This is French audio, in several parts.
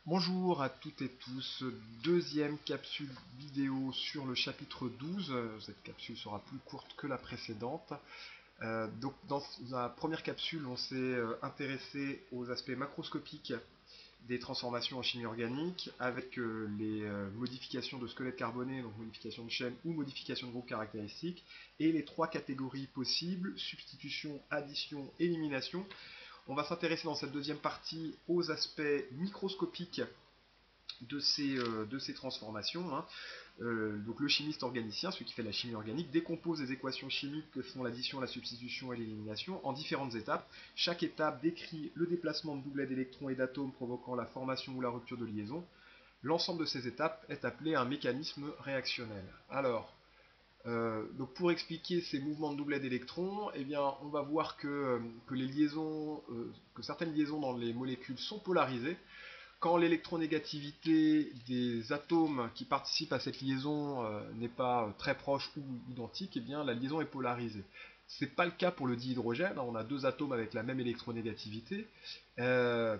Bonjour à toutes et tous, deuxième capsule vidéo sur le chapitre 12. Cette capsule sera plus courte que la précédente. Donc dans la première capsule, on s'est intéressé aux aspects macroscopiques des transformations en chimie organique avec les modifications de squelette carboné, donc modification de chaîne ou modification de groupe caractéristique, et les trois catégories possibles, substitution, addition, élimination. On va s'intéresser dans cette deuxième partie aux aspects microscopiques de ces transformations. Donc le chimiste organicien, celui qui fait la chimie organique, décompose les équations chimiques que sont l'addition, la substitution et l'élimination en différentes étapes. Chaque étape décrit le déplacement de doublets d'électrons et d'atomes provoquant la formation ou la rupture de liaison. L'ensemble de ces étapes est appelé un mécanisme réactionnel. Alors, donc pour expliquer ces mouvements de doublets d'électrons, eh bien, on va voir que les liaisons, que certaines liaisons dans les molécules sont polarisées. Quand l'électronégativité des atomes qui participent à cette liaison n'est pas très proche ou identique, eh bien la liaison est polarisée. Ce n'est pas le cas pour le dihydrogène, on a deux atomes avec la même électronégativité,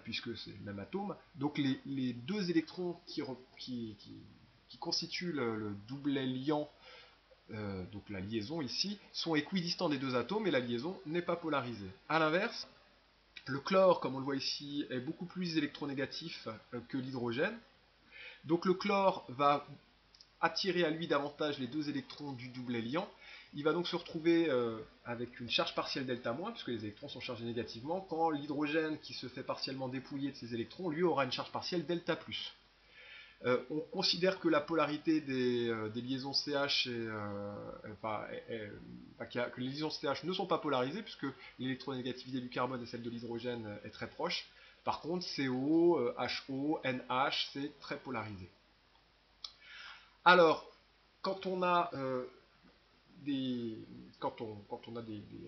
puisque c'est le même atome. Donc les deux électrons qui constituent le doublet liant, donc la liaison ici, sont équidistants des deux atomes et la liaison n'est pas polarisée. A l'inverse, le chlore, comme on le voit ici, est beaucoup plus électronégatif que l'hydrogène. Donc le chlore va attirer à lui davantage les deux électrons du doublet liant. Il va donc se retrouver avec une charge partielle delta-, puisque les électrons sont chargés négativement, quand l'hydrogène, qui se fait partiellement dépouiller de ses électrons, lui aura une charge partielle delta+. On considère que la polarité des liaisons CH que les liaisons CH ne sont pas polarisées puisque l'électronégativité du carbone et celle de l'hydrogène est très proche. Par contre, CO, HO, NH, c'est très polarisé. Alors, quand on a des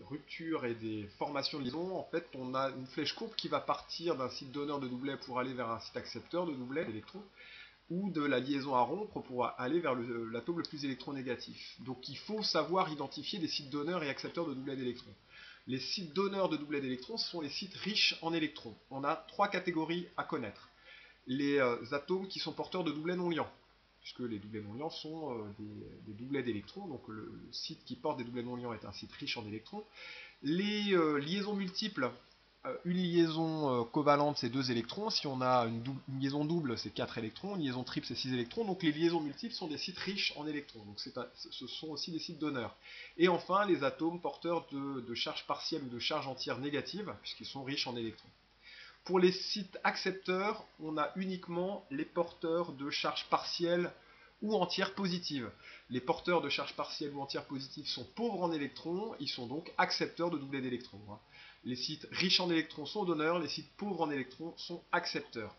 ruptures et des formations de liaisons, en fait, on a une flèche courbe qui va partir d'un site donneur de doublet pour aller vers un site accepteur de doublet d'électrons, ou de la liaison à rompre pour aller vers l'atome le plus électronégatif. Donc il faut savoir identifier des sites donneurs et accepteurs de doublets d'électrons. Les sites donneurs de doublets d'électrons sont les sites riches en électrons. On a trois catégories à connaître. Les atomes qui sont porteurs de doublets non liants, puisque les doublets non liants sont des doublets d'électrons, donc le site qui porte des doublets non liants est un site riche en électrons. Les liaisons multiples, une liaison covalente, c'est 2 électrons. Si on a une liaison double, c'est 4 électrons. Une liaison triple, c'est 6 électrons. Donc les liaisons multiples sont des sites riches en électrons. Donc ce sont aussi des sites donneurs. Et enfin, les atomes porteurs de charge partielle ou de charge entière négative, puisqu'ils sont riches en électrons. Pour les sites accepteurs, on a uniquement les porteurs de charge partielle ou entière positive. Les porteurs de charge partielle ou entière positive sont pauvres en électrons, ils sont donc accepteurs de doublets d'électrons. Les sites riches en électrons sont donneurs, les sites pauvres en électrons sont accepteurs.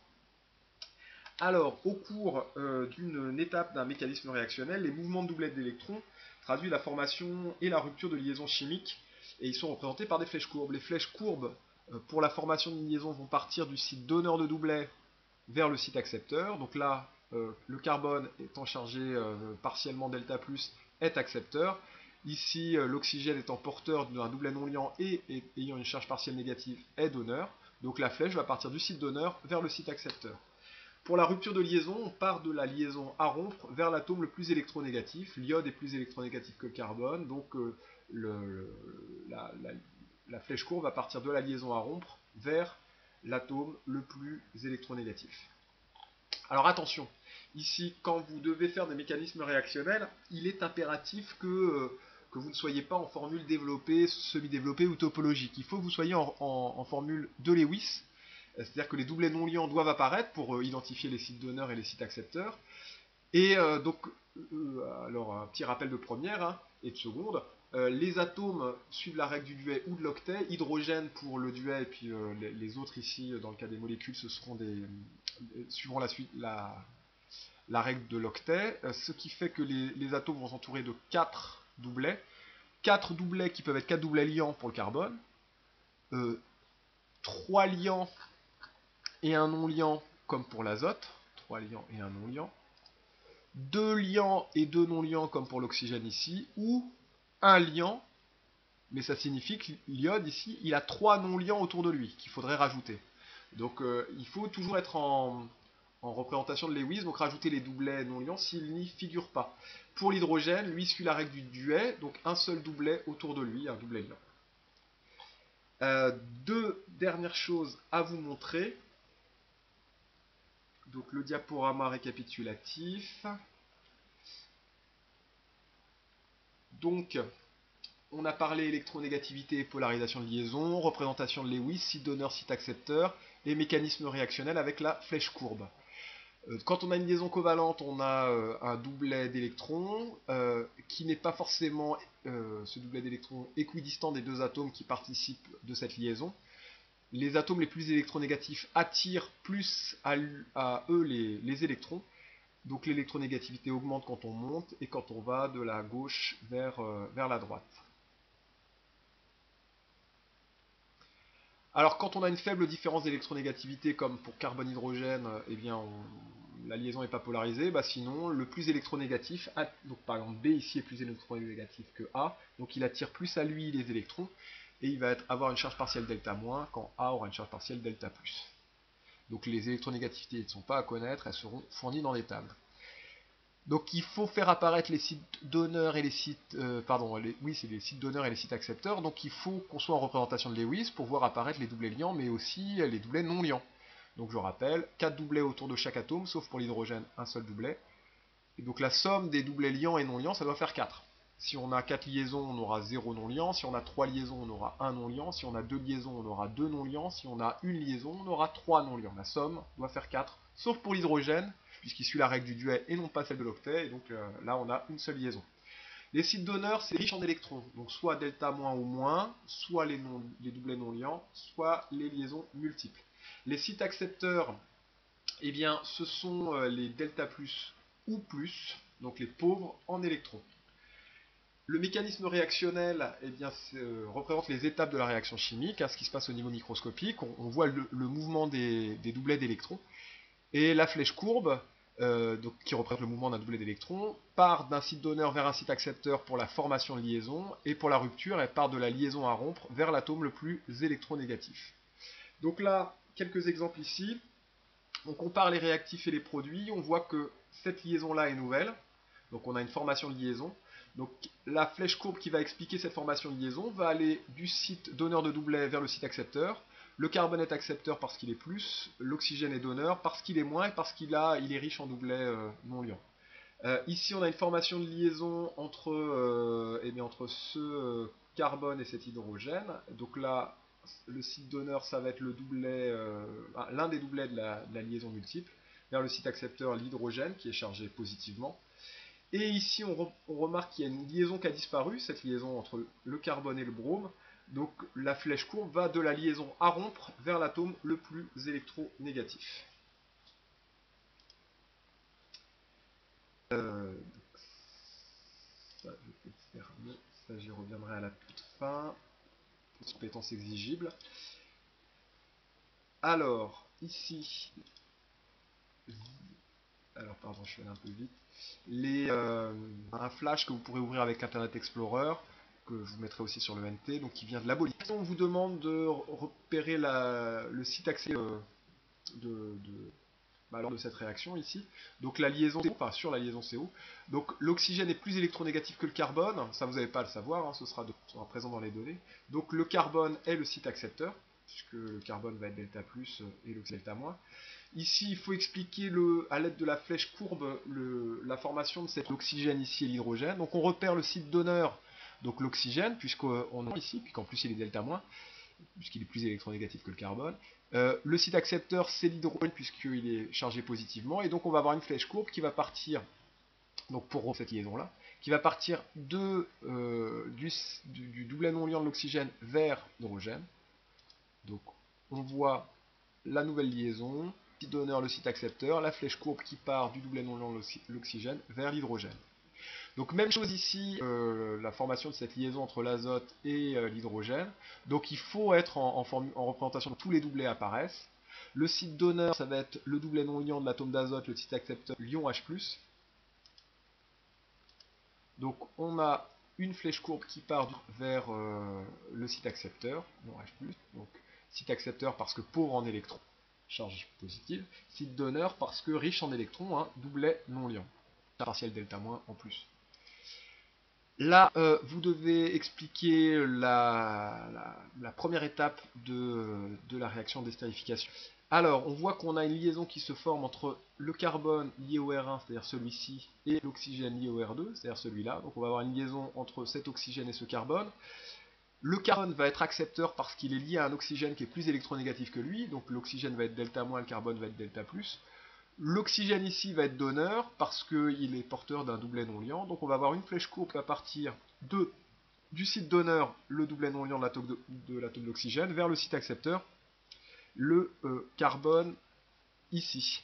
Alors, au cours d'une étape d'un mécanisme réactionnel, les mouvements de doublets d'électrons traduisent la formation et la rupture de liaisons chimiques, et ils sont représentés par des flèches courbes. Les flèches courbes, pour la formation d'une liaison, vont partir du site donneur de doublets vers le site accepteur. Donc là, le carbone étant chargé partiellement delta+, est accepteur. Ici, l'oxygène étant porteur d'un doublet non liant et ayant une charge partielle négative est donneur. Donc la flèche va partir du site donneur vers le site accepteur. Pour la rupture de liaison, on part de la liaison à rompre vers l'atome le plus électronégatif. L'iode est plus électronégatif que le carbone, donc la flèche courbe va partir de la liaison à rompre vers l'atome le plus électronégatif. Alors attention, ici, quand vous devez faire des mécanismes réactionnels, il est impératif que vous ne soyez pas en formule développée, semi-développée ou topologique. Il faut que vous soyez en formule de Lewis, c'est-à-dire que les doublets non liants doivent apparaître pour identifier les sites donneurs et les sites accepteurs. Et alors un petit rappel de première et de seconde, les atomes suivent la règle du duet ou de l'octet, hydrogène pour le duet, et puis les autres ici, dans le cas des molécules, ce seront suivront la règle de l'octet, ce qui fait que les atomes vont s'entourer de 4 doublets. 4 doublets qui peuvent être 4 doublets liants pour le carbone, 3 liants et un non liant comme pour l'azote, 3 liants et un non liant, 2 liants et 2 non liants comme pour l'oxygène ici, ou un liant, mais ça signifie que l'iode ici, il a 3 non liants autour de lui qu'il faudrait rajouter. Donc il faut toujours être en représentation de Lewis, donc rajouter les doublets non liants s'ils n'y figurent pas. Pour l'hydrogène, lui suit la règle du duet, donc un seul doublet autour de lui, un doublet liant. Deux dernières choses à vous montrer. Donc le diaporama récapitulatif. Donc, on a parlé électronégativité et polarisation de liaison, représentation de Lewis, site donneur, site accepteur, et mécanisme réactionnel avec la flèche courbe. Quand on a une liaison covalente, on a un doublet d'électrons qui n'est pas forcément ce doublet d'électrons équidistant des deux atomes qui participent de cette liaison. Les atomes les plus électronégatifs attirent plus à eux les électrons. Donc l'électronégativité augmente quand on monte et quand on va de la gauche vers la droite. Alors quand on a une faible différence d'électronégativité comme pour carbone-hydrogène, eh bien la liaison n'est pas polarisée, sinon le plus électronégatif, donc par exemple B ici est plus électronégatif que A, donc il attire plus à lui les électrons, et il va avoir une charge partielle delta moins quand A aura une charge partielle delta plus. Donc les électronégativités ne sont pas à connaître, elles seront fournies dans les tables. Donc il faut faire apparaître les sites donneurs et les sites, c'est les sites donneurs et les sites accepteurs. Donc il faut qu'on soit en représentation de Lewis pour voir apparaître les doublets liants, mais aussi les doublets non liants. Donc je rappelle, 4 doublets autour de chaque atome, sauf pour l'hydrogène, un seul doublet. Et donc la somme des doublets liants et non liants, ça doit faire 4. Si on a 4 liaisons, on aura 0 non liant. Si on a 3 liaisons, on aura 1 non liant. Si on a 2 liaisons, on aura 2 non liants. Si on a une liaison, on aura 3 non liants. La somme doit faire 4, sauf pour l'hydrogène, puisqu'il suit la règle du duet et non pas celle de l'octet. Et donc là, on a une seule liaison. Les sites donneurs, c'est riche en électrons. Donc soit delta moins ou moins, soit les doublets non liants, soit les liaisons multiples. Les sites accepteurs, eh bien, ce sont les delta plus ou plus, donc les pauvres en électrons. Le mécanisme réactionnel représente les étapes de la réaction chimique, ce qui se passe au niveau microscopique. On voit le mouvement des doublets d'électrons. Et la flèche courbe, qui représente le mouvement d'un doublet d'électrons, part d'un site donneur vers un site accepteur pour la formation de liaison, et pour la rupture, elle part de la liaison à rompre vers l'atome le plus électronégatif. Donc là, quelques exemples ici. On compare les réactifs et les produits, on voit que cette liaison-là est nouvelle, donc on a une formation de liaison. Donc la flèche courbe qui va expliquer cette formation de liaison va aller du site donneur de doublet vers le site accepteur. Le carbone est accepteur parce qu'il est plus, l'oxygène est donneur parce qu'il est moins et parce qu'il est riche en doublets non liants. Ici on a une formation de liaison entre ce carbone et cet hydrogène. Donc là, le site donneur, ça va être le doublet, l'un des doublets de la liaison multiple, vers le site accepteur, l'hydrogène, qui est chargé positivement. Et ici, on remarque qu'il y a une liaison qui a disparu, cette liaison entre le carbone et le brome. Donc la flèche courbe va de la liaison à rompre vers l'atome le plus électronégatif. Ça, je vais fermer. Ça, j'y reviendrai à la toute fin. Compétences exigibles. Alors, ici, pardon, je vais aller un peu vite. Un flash que vous pourrez ouvrir avec Internet Explorer, que je vous mettrai aussi sur le NT, donc qui vient de la Bolivie. On vous demande de repérer le site accès lors de cette réaction ici. Donc la liaison CO, enfin sur la liaison CO. Donc l'oxygène est plus électronégatif que le carbone, ça vous n'avez pas à le savoir, ce sera présent dans les données. Donc le carbone est le site accepteur, puisque le carbone va être delta plus et l'oxygène delta moins. Ici, il faut expliquer à l'aide de la flèche courbe la formation de cet oxygène ici et l'hydrogène. Donc on repère le site donneur, donc l'oxygène, puisqu'on a ici, puisqu'en plus il est delta moins, puisqu'il est plus électronégatif que le carbone. Le site accepteur, c'est l'hydrogène, puisqu'il est chargé positivement. Et donc on va avoir une flèche courbe qui va partir, donc pour cette liaison-là, qui va partir du doublet non liant de l'oxygène vers l'hydrogène. Donc on voit la nouvelle liaison, site donneur, le site accepteur, la flèche courbe qui part du doublet non liant de l'oxygène vers l'hydrogène. Donc même chose ici, la formation de cette liaison entre l'azote et l'hydrogène. Donc il faut être en représentation de tous les doublets apparaissent. Le site donneur, ça va être le doublet non liant de l'atome d'azote, le site accepteur, l'ion H+. Donc on a une flèche courbe qui part vers le site accepteur, l'ion H+. Donc site accepteur parce que pauvre en électrons. charge positive. Site donneur parce que riche en électrons, hein, doublet non liant. Partiel delta moins en plus. Là, vous devez expliquer la première étape de la réaction d'estérification. Alors, on voit qu'on a une liaison qui se forme entre le carbone lié au R1, c'est-à-dire celui-ci, et l'oxygène lié au R2, c'est-à-dire celui-là. Donc on va avoir une liaison entre cet oxygène et ce carbone. Le carbone va être accepteur parce qu'il est lié à un oxygène qui est plus électronégatif que lui, donc l'oxygène va être delta-, le carbone va être delta+. L'oxygène ici va être donneur parce qu'il est porteur d'un doublet non liant, donc on va avoir une flèche courbe qui va partir du site donneur, le doublet non liant de l'atome d'oxygène, vers le site accepteur, le carbone ici.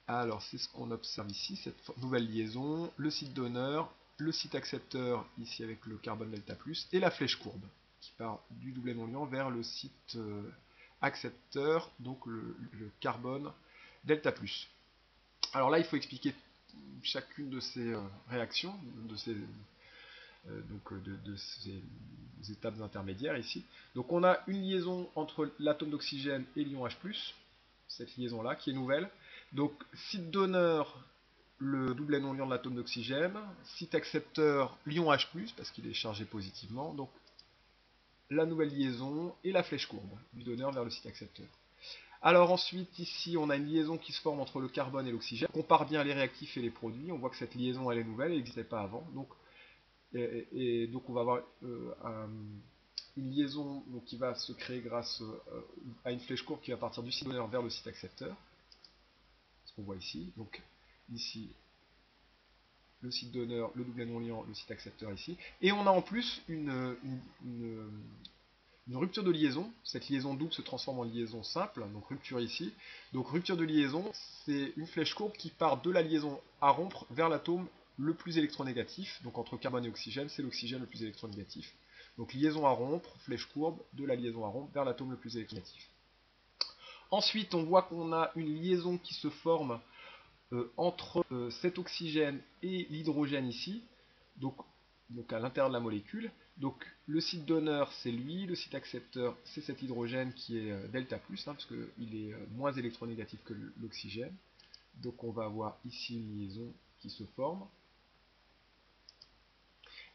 Alors c'est ce qu'on observe ici, cette nouvelle liaison, le site donneur, le site accepteur ici avec le carbone delta+, et la flèche courbe qui part du doublet non liant vers le site accepteur, donc le carbone delta+. Alors là il faut expliquer chacune de ces réactions, de ces étapes intermédiaires ici. Donc on a une liaison entre l'atome d'oxygène et l'ion H+, cette liaison-là qui est nouvelle. Donc site donneur, le doublet non liant de l'atome d'oxygène, site accepteur, l'ion H+, parce qu'il est chargé positivement, donc la nouvelle liaison et la flèche courbe du donneur vers le site accepteur. Alors ensuite, ici, on a une liaison qui se forme entre le carbone et l'oxygène. On compare bien les réactifs et les produits. On voit que cette liaison, elle est nouvelle, elle n'existait pas avant. Donc, donc on va avoir une liaison donc, qui va se créer grâce à une flèche courbe qui va partir du site donneur vers le site accepteur. Ce qu'on voit ici. Donc ici, le site donneur, le doublet non liant, le site accepteur ici. Et on a en plus une rupture de liaison. Cette liaison double se transforme en liaison simple, donc rupture ici. Donc rupture de liaison, c'est une flèche courbe qui part de la liaison à rompre vers l'atome le plus électronégatif. Donc entre carbone et oxygène, c'est l'oxygène le plus électronégatif. Donc liaison à rompre, flèche courbe, de la liaison à rompre vers l'atome le plus électronégatif. Ensuite, on voit qu'on a une liaison qui se forme entre cet oxygène et l'hydrogène ici, donc à l'intérieur de la molécule. Donc le site donneur c'est lui, le site accepteur c'est cet hydrogène qui est delta+, parce qu'il est moins électronégatif que l'oxygène. Donc on va avoir ici une liaison qui se forme.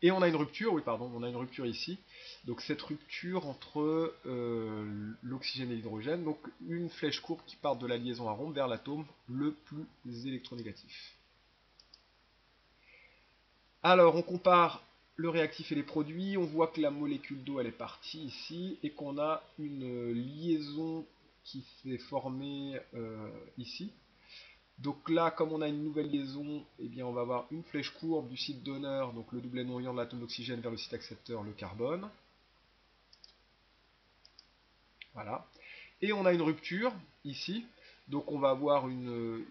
Et on a une rupture, on a une rupture ici. Donc cette rupture entre l'oxygène et l'hydrogène, donc une flèche courbe qui part de la liaison à rompre vers l'atome le plus électronégatif. Alors on compare le réactif et les produits, on voit que la molécule d'eau elle est partie ici et qu'on a une liaison qui s'est formée ici. Donc là, comme on a une nouvelle liaison, eh bien on va avoir une flèche courbe du site donneur, donc le doublet non liant de l'atome d'oxygène vers le site accepteur, le carbone. Voilà. Et on a une rupture ici, donc on va avoir une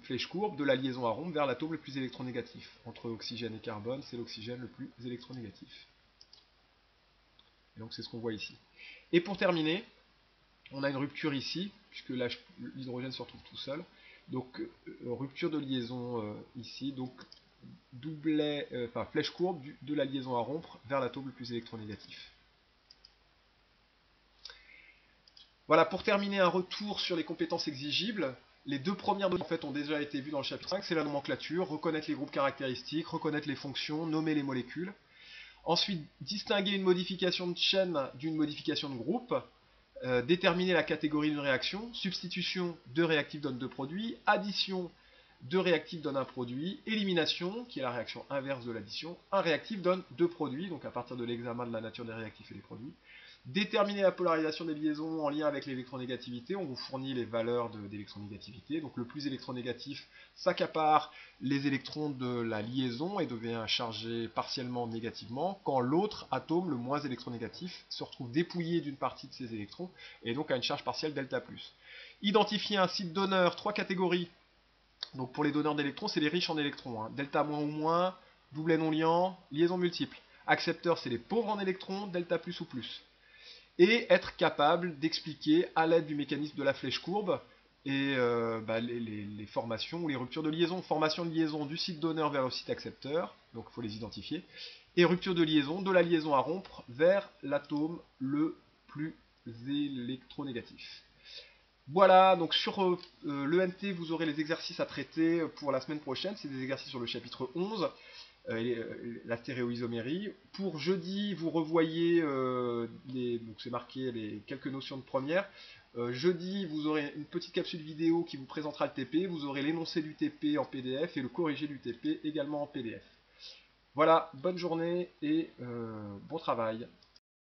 flèche courbe de la liaison à rompre vers l'atome le plus électronégatif. Entre oxygène et carbone, c'est l'oxygène le plus électronégatif. Et donc c'est ce qu'on voit ici. Et pour terminer, on a une rupture ici, puisque l'hydrogène se retrouve tout seul. Donc rupture de liaison ici, donc flèche courbe de la liaison à rompre vers l'atome le plus électronégatif. Voilà, pour terminer, un retour sur les compétences exigibles. Les deux premières en fait ont déjà été vues dans le chapitre 5, c'est la nomenclature, reconnaître les groupes caractéristiques, reconnaître les fonctions, nommer les molécules. Ensuite, distinguer une modification de chaîne d'une modification de groupe. Déterminer la catégorie d'une réaction, substitution de réactifs donne deux produits, addition de réactifs donne un produit, élimination, qui est la réaction inverse de l'addition, un réactif donne deux produits, donc à partir de l'examen de la nature des réactifs et des produits. Déterminer la polarisation des liaisons en lien avec l'électronégativité, on vous fournit les valeurs d'électronégativité, donc le plus électronégatif s'accapare les électrons de la liaison et devient chargé partiellement négativement, quand l'autre atome, le moins électronégatif, se retrouve dépouillé d'une partie de ses électrons et donc a une charge partielle delta+. Identifier un site donneur, trois catégories. Donc pour les donneurs d'électrons, c'est les riches en électrons, hein. Delta moins ou moins, doublet non liant, liaison multiple. Accepteurs, c'est les pauvres en électrons, delta plus ou plus. Et être capable d'expliquer à l'aide du mécanisme de la flèche courbe et les formations ou les ruptures de liaison. Formation de liaison du site donneur vers le site accepteur, donc il faut les identifier. Et rupture de liaison de la liaison à rompre vers l'atome le plus électronégatif. Voilà, donc sur l'ENT, vous aurez les exercices à traiter pour la semaine prochaine. C'est des exercices sur le chapitre 11, la stéréoisomérie. Pour jeudi, vous revoyez, donc c'est marqué les quelques notions de première. Jeudi, vous aurez une petite capsule vidéo qui vous présentera le TP. Vous aurez l'énoncé du TP en PDF et le corrigé du TP également en PDF. Voilà, bonne journée et bon travail.